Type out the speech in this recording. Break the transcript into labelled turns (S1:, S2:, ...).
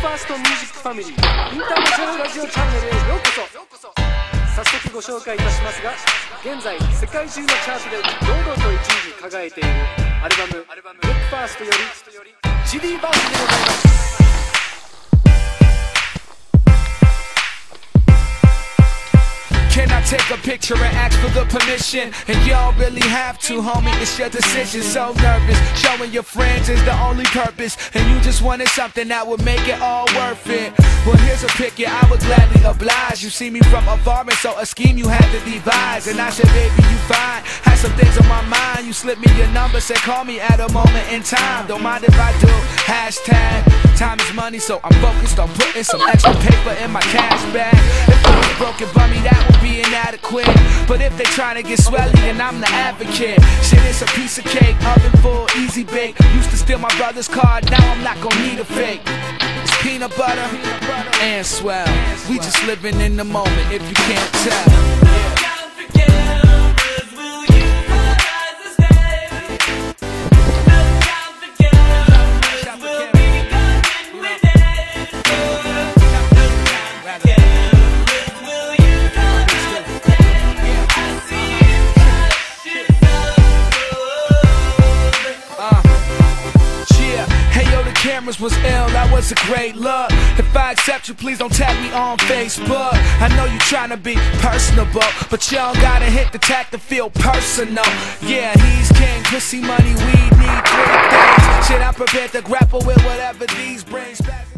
S1: ファーストミュージックファミリーインターナショナルラジオチャンネルへようこそ。早速ご紹介いたしますが、現在世界中のチャートで堂々と1位に輝いているアルバム「ブレックファースト」より CD バージョンでございます。
S2: Can I take a picture and ask for the permission? And you don't really have to, homie, it's your decision. So nervous, showing your friends is the only purpose, and you just wanted something that would make it all worth it. Well, here's a picture, I would gladly oblige. You see me from afar, and so a scheme you had to devise. And I said, baby, you fine, had some things on my mind. You slipped me your number, said call me at a moment in time. Don't mind if I do, hashtag time is money, so I'm focused on putting some extra paper in my cash bag. If I was broken bummy, that would be inadequate. But if they trying to get swelly, then I'm the advocate. Shit, it's a piece of cake, oven full, easy bake. Used to steal my brother's card, now I'm not gonna need a fake. It's peanut butter and swell. We just living in the moment, if you can't tell. Cameras was ill, that was a great look. If I accept you, please don't tag me on Facebook. I know you tryna be personable, but you don't gotta hit the tag to feel personal. Yeah, he's king, pussy, money, weed, need 3 things. Shit, I'm prepared to grapple with whatever these brings back.